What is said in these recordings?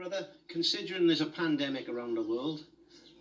Brother, considering there's a pandemic around the world,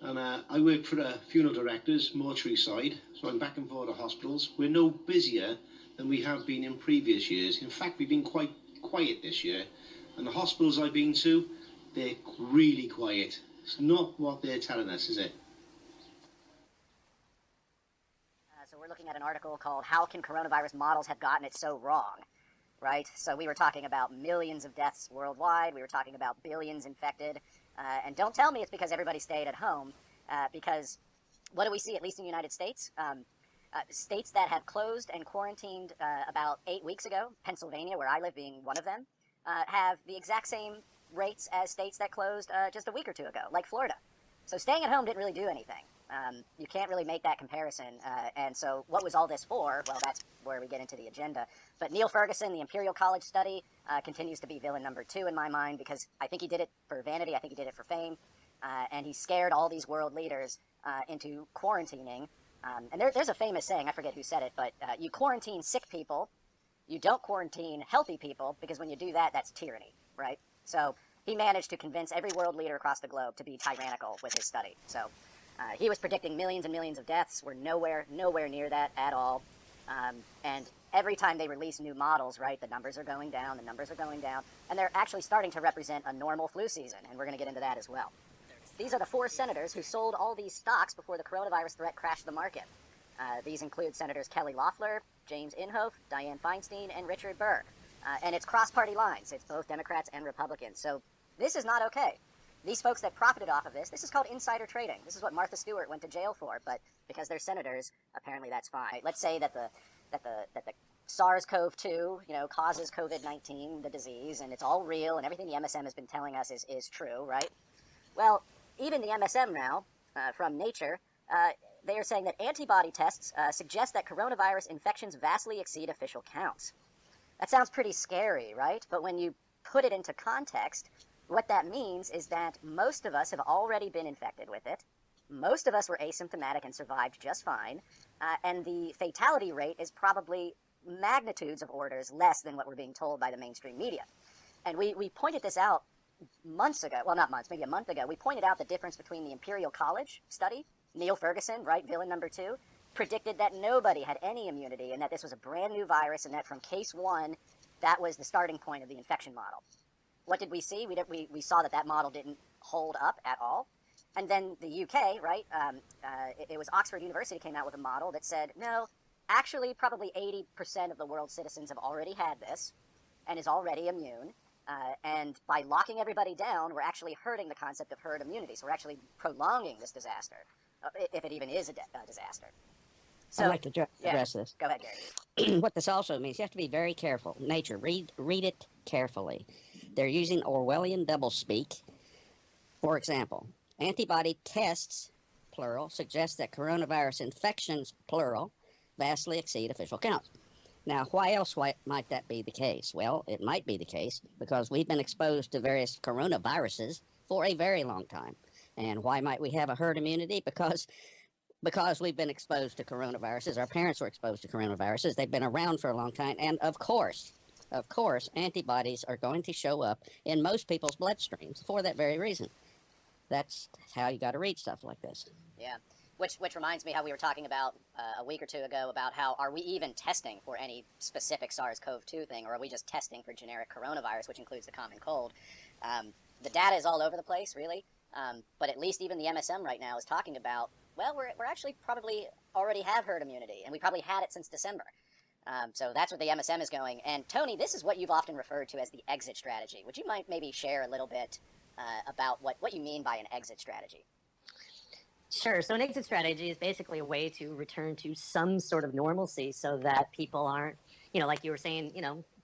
and I work for a funeral directors, mortuary side, so I'm back and forth to hospitals. We're no busier than we have been in previous years. In fact, we've been quite quiet this year. And the hospitals I've been to, they're really quiet. It's not what they're telling us, is it? So we're looking at an article called How Can Coronavirus Models Have Gotten It So Wrong? Right? So we were talking about millions of deaths worldwide. We were talking about billions infected. And don't tell me it's because everybody stayed at home. Because what do we see, at least in the United States? States that have closed and quarantined about 8 weeks ago, Pennsylvania, where I live being one of them, have the exact same rates as states that closed just a week or two ago, like Florida. So staying at home didn't really do anything. You can't really make that comparison. And so what was all this for? Well, that's where we get into the agenda. But Neil Ferguson, the Imperial College study, continues to be villain number 2 in my mind, because I think he did it for vanity. I think he did it for fame. And he scared all these world leaders into quarantining. And there's a famous saying, I forget who said it, but you quarantine sick people, you don't quarantine healthy people, because when you do that, that's tyranny, right? So he managed to convince every world leader across the globe to be tyrannical with his study. So he was predicting millions and millions of deaths. We're nowhere near that at all. And every time they release new models, right, the numbers are going down, and they're actually starting to represent a normal flu season, and we're going to get into that as well. These are the 4 senators who sold all these stocks before the coronavirus threat crashed the market. These include Senators Kelly Loeffler, James Inhofe, Dianne Feinstein, and Richard Burr. And it's cross-party lines. It's both Democrats and Republicans. So this is not okay. These folks that profited off of this is called insider trading. This is what Martha Stewart went to jail for, but because they're senators, apparently that's fine. Let's say that the SARS-CoV-2, causes COVID-19, the disease, and it's all real, and everything the MSM has been telling us is true, right? Well, even the MSM now, from Nature, they are saying that antibody tests suggest that coronavirus infections vastly exceed official counts. That sounds pretty scary, right? But when you put it into context, what that means is that most of us have already been infected with it. Most of us were asymptomatic and survived just fine. And the fatality rate is probably magnitudes of orders less than what we're being told by the mainstream media. And we pointed this out months ago. Well, not months, maybe a month ago. We pointed out the difference between the Imperial College study. Neil Ferguson, right, villain number 2, predicted that nobody had any immunity and that this was a brand new virus, and that from case 1, that was the starting point of the infection model. What did we see? We saw that model didn't hold up at all. And then the UK, right, it was Oxford University came out with a model that said, no, actually probably 80% of the world's citizens have already had this and is already immune. And by locking everybody down, we're actually hurting the concept of herd immunity. So we're actually prolonging this disaster, if it even is a disaster. So, I'd like to address this. Go ahead, Gary. What this also means, you have to be very careful. Nature, read it carefully. They're using Orwellian doublespeak. For example, antibody tests, plural, suggest that coronavirus infections, plural, vastly exceed official counts. Now, why might that be the case? Well, it might be the case because we've been exposed to various coronaviruses for a very long time. And why might we have a herd immunity? Because we've been exposed to coronaviruses. Our parents were exposed to coronaviruses. They've been around for a long time. And of course, antibodies are going to show up in most people's bloodstreams for that very reason. That's how you got to read stuff like this. Yeah. Which reminds me how we were talking about a week or two ago about how are we even testing for any specific SARS-CoV-2 thing, or are we just testing for generic coronavirus, which includes the common cold? The data is all over the place, really, but at least even the MSM right now is talking about, well, we're actually probably already have herd immunity, and we probably had it since December. So that's where the MSM is going. And Tony, this is what you've often referred to as the exit strategy. Would you mind maybe share a little bit about what you mean by an exit strategy? Sure. So an exit strategy is basically a way to return to some sort of normalcy so that people aren't, like you were saying,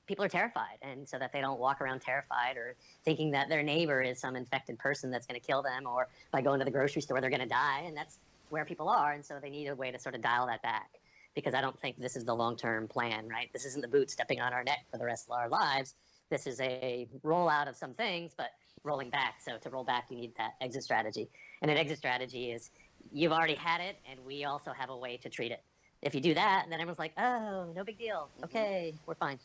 people are terrified, and so that they don't walk around terrified or thinking that their neighbor is some infected person that's going to kill them, or by going to the grocery store they're going to die, and that's where people are, and so they need a way to sort of dial that back, because I don't think this is the long-term plan, right? This isn't the boot stepping on our neck for the rest of our lives. This is a rollout of some things, but rolling back. So to roll back, you need that exit strategy. And an exit strategy is you've already had it, and we also have a way to treat it. If you do that, then everyone's like, oh, no big deal. Okay, we're fine.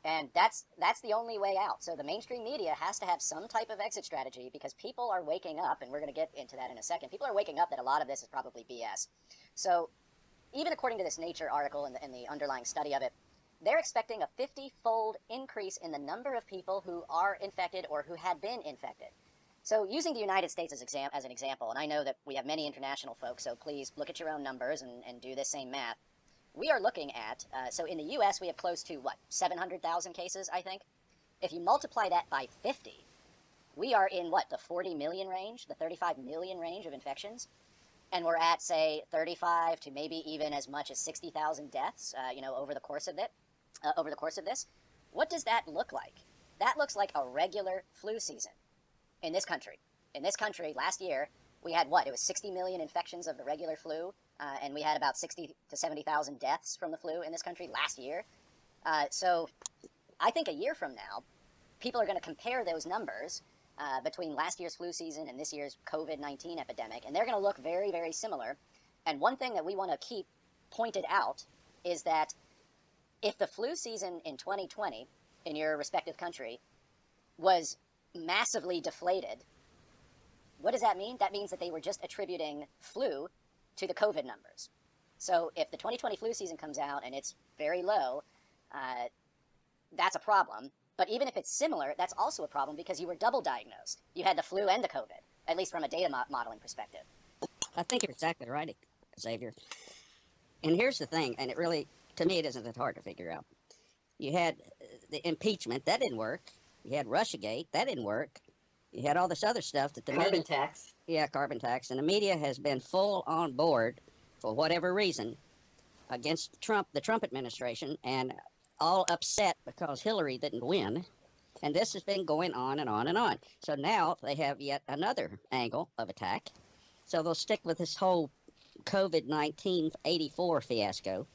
And that's the only way out. So the mainstream media has to have some type of exit strategy, because people are waking up, and we're going to get into that in a second. People are waking up that a lot of this is probably BS. So even according to this Nature article and the underlying study of it, they're expecting a 50-fold increase in the number of people who are infected or who had been infected. So using the United States as an example, and I know that we have many international folks, so please look at your own numbers and do this same math. We are looking at, so in the U.S. we have close to, 700,000 cases, I think? If you multiply that by 50, we are in, the 40 million range, the 35 million range of infections? And we're at, say, 35 to maybe even as much as 60,000 deaths, over the course of this. What does that look like? That looks like a regular flu season in this country. In this country, last year, we had It was 60 million infections of the regular flu, and we had about 60 to 70,000 deaths from the flu in this country last year. So I think a year from now, people are going to compare those numbers between last year's flu season and this year's COVID-19 epidemic, and they're going to look very, very similar. And one thing that we want to keep pointed out is that if the flu season in 2020 in your respective country was massively deflated, what does that mean? That means that they were just attributing flu to the COVID numbers. So if the 2020 flu season comes out and it's very low, that's a problem. But even if it's similar, that's also a problem, because you were double diagnosed. You had the flu and the COVID, at least from a data modeling perspective. I think you're exactly right, Xavier. And here's the thing, and it really, to me, it isn't that hard to figure out. You had the impeachment, that didn't work. You had Russiagate, that didn't work. You had all this other stuff that the carbon tax. Yeah, carbon tax. And the media has been full on board, for whatever reason, against Trump, the Trump administration, and all upset because Hillary didn't win. And this has been going on and on and on. So now they have yet another angle of attack. So they'll stick with this whole COVID-19 84 fiasco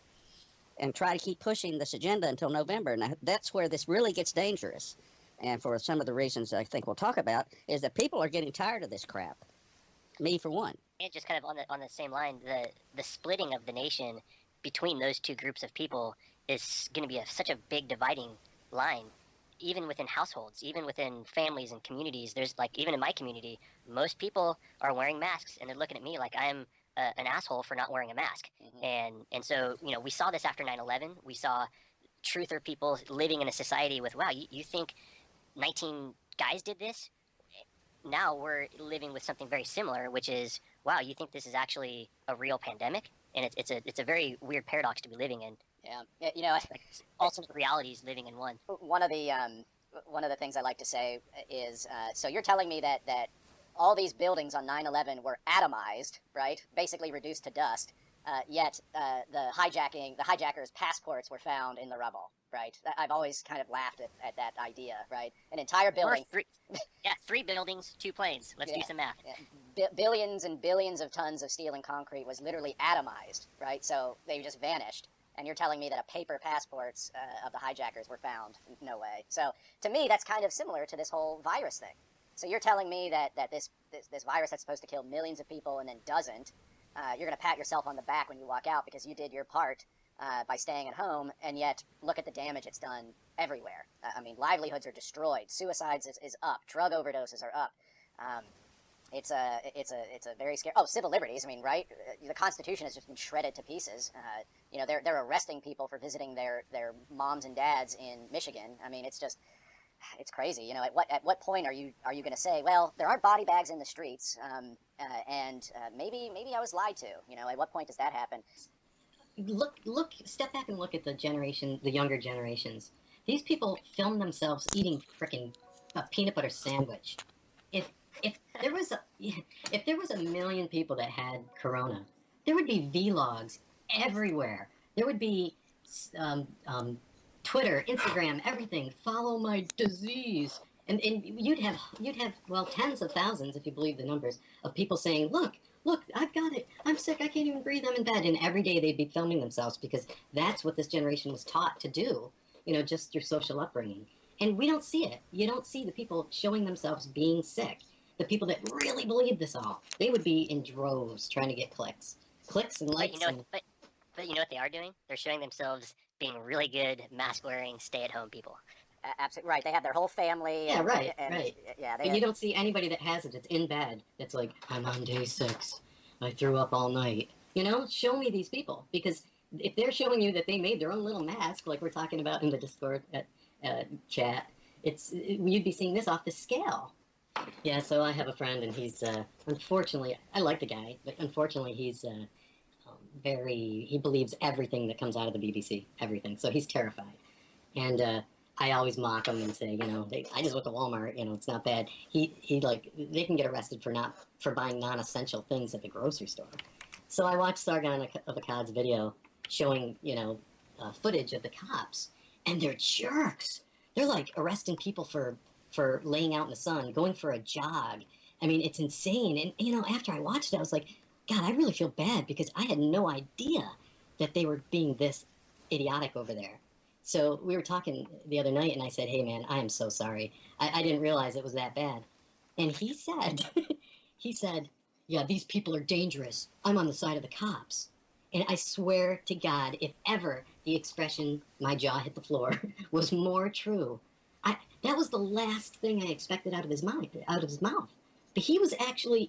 and try to keep pushing this agenda until November. Now, that's where this really gets dangerous. And for some of the reasons I think we'll talk about, is that people are getting tired of this crap. Me, for one. And just kind of on the same line, the splitting of the nation between those two groups of people is going to be such a big dividing line, even within households, even within families and communities. There's even in my community, most people are wearing masks, and they're looking at me like I'm an asshole for not wearing a mask. Mm-hmm. And so, we saw this after 9/11. We saw truther people living in a society with, wow, you think 19 guys did this? Now we're living with something very similar, which is, wow, you think this is actually a real pandemic? And it's a very weird paradox to be living in. Yeah, alternate realities living in one. One of the things I like to say is, so you're telling me that all these buildings on 9/11 were atomized, right? Basically reduced to dust. Yet the hijackers' passports were found in the rubble, right? I've always kind of laughed at that idea, right? An entire building. Three buildings, 2 planes. Let's do some math. Billions and billions of tons of steel and concrete was literally atomized, right? So they just vanished. And you're telling me that a paper passports of the hijackers were found? No way. So to me, that's kind of similar to this whole virus thing. So you're telling me that this virus that's supposed to kill millions of people and then doesn't, you're going to pat yourself on the back when you walk out because you did your part by staying at home, and yet look at the damage it's done everywhere. I mean, livelihoods are destroyed. Suicides is up. Drug overdoses are up. It's a very scary. Oh, civil liberties. I mean, right? The Constitution has just been shredded to pieces. They're arresting people for visiting their moms and dads in Michigan. I mean, it's crazy. At what point are you going to say, well, there aren't body bags in the streets, and maybe I was lied to. At what point does that happen? Step back and look at the younger generations. These people film themselves eating frickin' a peanut butter sandwich. If there was a million people that had corona, there would be vlogs everywhere. There would be Twitter, Instagram, everything. Follow my disease, and you'd have tens of thousands, if you believe the numbers, of people saying, look, I've got it. I'm sick. I can't even breathe. I'm in bed. And every day they'd be filming themselves because that's what this generation was taught to do. Just your social upbringing. And we don't see it. You don't see the people showing themselves being sick. The people that really believe this all, they would be in droves trying to get clicks and likes. But you know what they are doing? They're showing themselves being really good mask-wearing, stay-at-home people. Absolutely right. They have their whole family. Yeah, right, and, right. Yeah, And you don't see anybody that has it that's in bed that's like, I'm on day 6. I threw up all night. You know, show me these people. Because if they're showing you that they made their own little mask, like we're talking about in the Discord chat, you'd be seeing this off the scale. Yeah, so I have a friend, and he's, unfortunately, I like the guy, but unfortunately he's he believes everything that comes out of the BBC, everything. So he's terrified. And I always mock him and say, you know, I just went to Walmart, you know, it's not bad. He like, they can get arrested for buying non-essential things at the grocery store. So I watched Sargon of Akkad's video showing, you know, footage of the cops, and they're jerks. They're like arresting people for laying out in the sun, going for a jog. I mean, it's insane. And, you know, after I watched it, I was like, God, I really feel bad because I had no idea that they were being this idiotic over there. So we were talking the other night, and I said, hey, man, I am so sorry. I didn't realize it was that bad. And he said, he said, yeah, these people are dangerous. I'm on the side of the cops. And I swear to God, if ever the expression, my jaw hit the floor, was more true, that was the last thing I expected out of his mouth. But he was actually,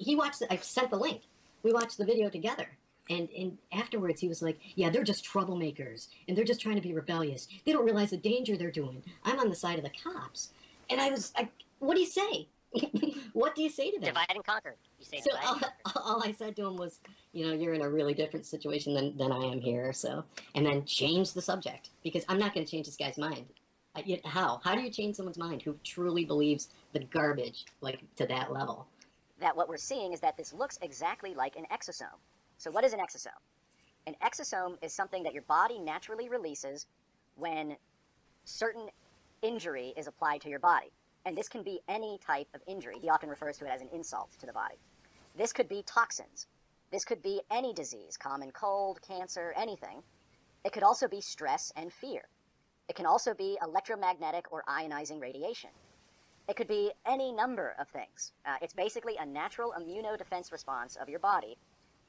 I sent the link. We watched the video together. And afterwards, he was like, yeah, they're just troublemakers, and they're just trying to be rebellious. They don't realize the danger they're doing. I'm on the side of the cops. And what do you say? What do you say to them? Divide and conquer. You say So divide and conquer. all I said to him was, you know, you're in a really different situation than I am here. So, and then change the subject, because I'm not going to change this guy's mind. How? How do you change someone's mind who truly believes the garbage, like, to that level? that what we're seeing is that this looks exactly like an exosome. So what is an exosome? An exosome is something that your body naturally releases when certain injury is applied to your body. And this can be any type of injury. He often refers to it as an insult to the body. This could be toxins. This could be any disease, common cold, cancer, anything. It could also be stress and fear. It can also be electromagnetic or ionizing radiation. It could be any number of things. It's basically a natural immunodefense response of your body.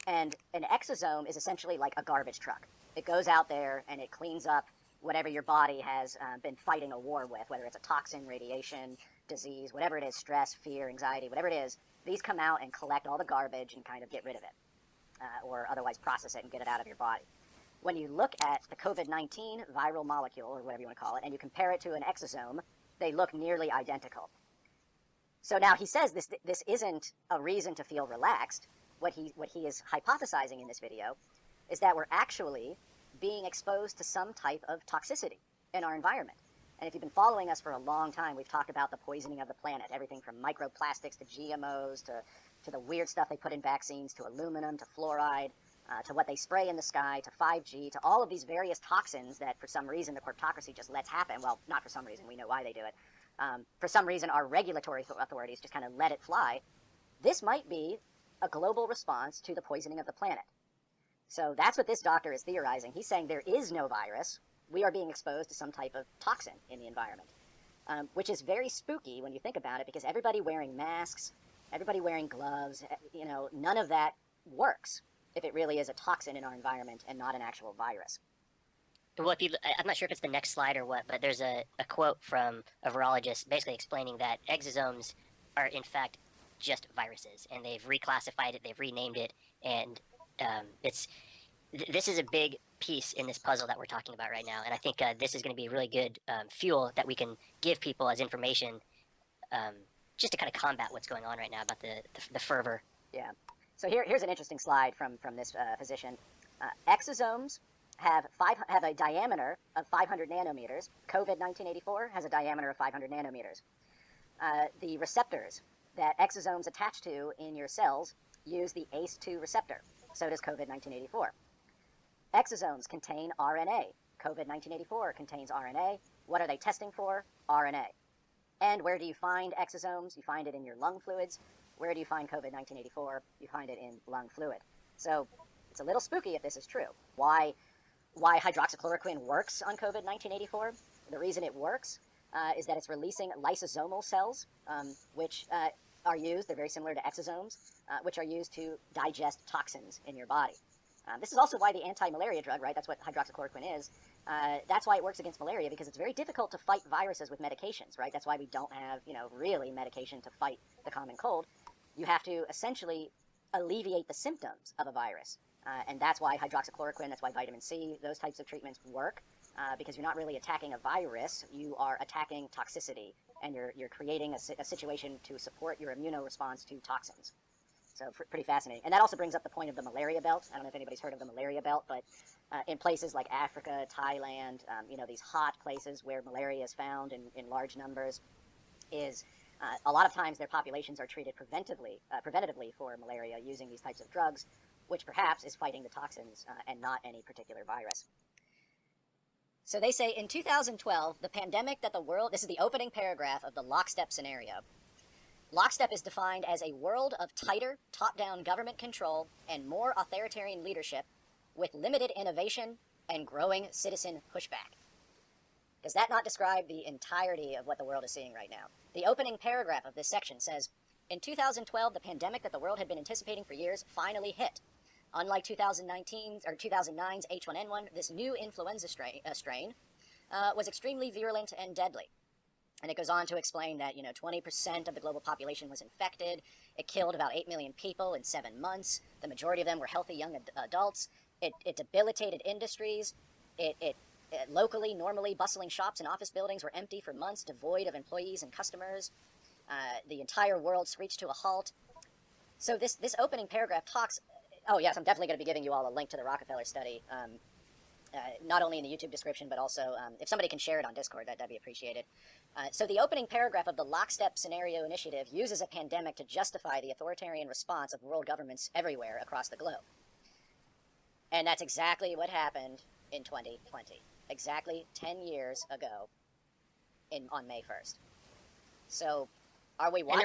And an exosome is essentially like a garbage truck. It goes out there and it cleans up whatever your body has been fighting a war with, whether it's a toxin, radiation, disease, whatever it is, stress, fear, anxiety, whatever it is. These come out and collect all the garbage and kind of get rid of it, or otherwise process it and get it out of your body. When you look at the COVID-19 viral molecule, or whatever you want to call it, and you compare it to an exosome, they look nearly identical. So now he says this isn't a reason to feel relaxed. What he is hypothesizing in this video is that we're actually being exposed to some type of toxicity in our environment. And if you've been following us for a long time, we've talked about the poisoning of the planet, everything from microplastics to GMOs to the weird stuff they put in vaccines, to aluminum, to fluoride, to what they spray in the sky, to 5G, to all of these various toxins that for some reason the corptocracy just lets happen. Well, not for some reason, we know why they do it. For some reason, our regulatory authorities just kind of let it fly. This might be a global response to the poisoning of the planet. So that's what this doctor is theorizing. He's saying there is no virus. We are being exposed to some type of toxin in the environment, which is very spooky when you think about it, because everybody wearing masks, everybody wearing gloves, you know, none of that works if it really is a toxin in our environment and not an actual virus. Well, I'm not sure if it's the next slide or what, but there's a quote from a virologist basically explaining that exosomes are in fact just viruses, and they've reclassified it, they've renamed it, and this is a big piece in this puzzle that we're talking about right now, and I think this is going to be really good fuel that we can give people as information, just to kind of combat what's going on right now about the fervor. Yeah. So here's an interesting slide from this physician. Exosomes have a diameter of 500 nanometers. COVID-1984 has a diameter of 500 nanometers. The receptors that exosomes attach to in your cells use the ACE2 receptor. So does COVID-1984. Exosomes contain RNA. COVID-1984 contains RNA. What are they testing for? RNA. And where do you find exosomes? You find it in your lung fluids. Where do you find COVID-1984? You find it in lung fluid. So it's a little spooky if this is true. Why hydroxychloroquine works on COVID-1984? The reason it works is that it's releasing lysosomal cells, which are used, they're very similar to exosomes, which are used to digest toxins in your body. This is also why the anti-malaria drug, right, that's what hydroxychloroquine is, that's why it works against malaria, because it's very difficult to fight viruses with medications, right? That's why we don't have, really medication to fight the common cold. You have to essentially alleviate the symptoms of a virus. And that's why hydroxychloroquine, that's why vitamin C, those types of treatments work, because you're not really attacking a virus, you are attacking toxicity, and you're creating a situation to support your immunoresponse to toxins. So pretty fascinating. And that also brings up the point of the malaria belt. I don't know if anybody's heard of the malaria belt, but in places like Africa, Thailand, these hot places where malaria is found in large numbers, is a lot of times their populations are treated preventatively for malaria using these types of drugs, which perhaps is fighting the toxins and not any particular virus. So they say in 2012, the pandemic that the world, this is the opening paragraph of the Lockstep scenario. Lockstep is defined as a world of tighter, top-down government control and more authoritarian leadership with limited innovation and growing citizen pushback. Does that not describe the entirety of what the world is seeing right now? The opening paragraph of this section says, in 2012, the pandemic that the world had been anticipating for years finally hit. Unlike 2009's H1N1, this new influenza strain was extremely virulent and deadly. And it goes on to explain that, 20% of the global population was infected. It killed about 8 million people in 7 months. The majority of them were healthy young adults. It debilitated industries. It locally, normally bustling shops and office buildings were empty for months, devoid of employees and customers. The entire world screeched to a halt. So this opening paragraph talks... Oh, yes, I'm definitely going to be giving you all a link to the Rockefeller study, not only in the YouTube description, but also if somebody can share it on Discord, that'd be appreciated. So the opening paragraph of the Lockstep Scenario Initiative uses a pandemic to justify the authoritarian response of world governments everywhere across the globe. And that's exactly what happened in 2020, exactly 10 years ago on May 1st. So are we... And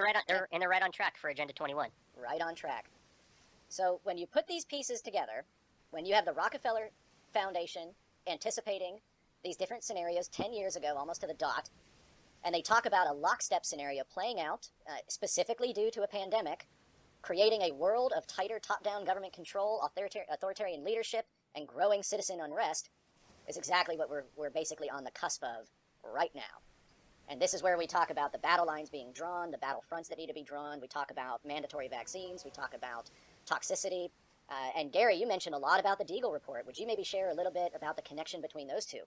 they're right on track for Agenda 21. Right on track. So when you put these pieces together, when you have the Rockefeller Foundation anticipating these different scenarios 10 years ago, almost to the dot, and they talk about a lockstep scenario playing out specifically due to a pandemic, creating a world of tighter top-down government control, authoritarian leadership, and growing citizen unrest, is exactly what we're basically on the cusp of right now. And this is where we talk about the battle lines being drawn, the battle fronts that need to be drawn. We talk about mandatory vaccines. We talk about toxicity. And Gary, you mentioned a lot about the Deagle report. Would you maybe share a little bit about the connection between those two?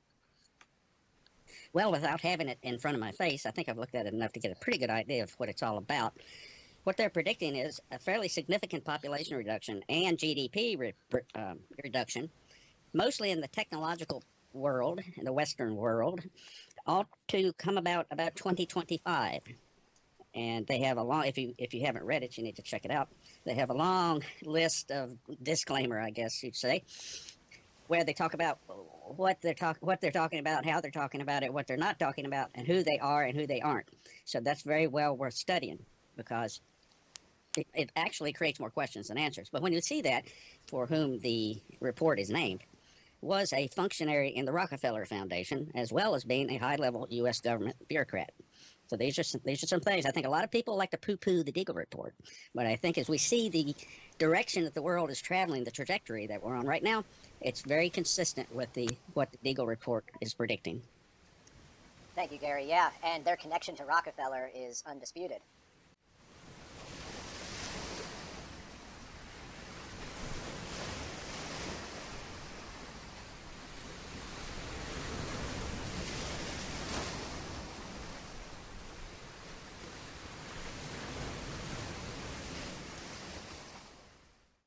Well, without having it in front of my face, I think I've looked at it enough to get a pretty good idea of what it's all about. What they're predicting is a fairly significant population reduction and GDP reduction, mostly in the technological world, in the Western world, ought to come about 2025. And they have a long, if you haven't read it, you need to check it out. They have a long list of disclaimer, I guess you'd say, where they talk about what they're talking about, how they're talking about it, what they're not talking about, and who they are and who they aren't. So that's very well worth studying, because it actually creates more questions than answers. But when you see that, for whom the report is named, was a functionary in the Rockefeller Foundation, as well as being a high-level U.S. government bureaucrat. So these are some things. I think a lot of people like to poo-poo the Deagle report, but I think as we see the direction that the world is traveling, the trajectory that we're on right now, it's very consistent with what the Deagle report is predicting. Thank you, Gary. Yeah, and their connection to Rockefeller is undisputed.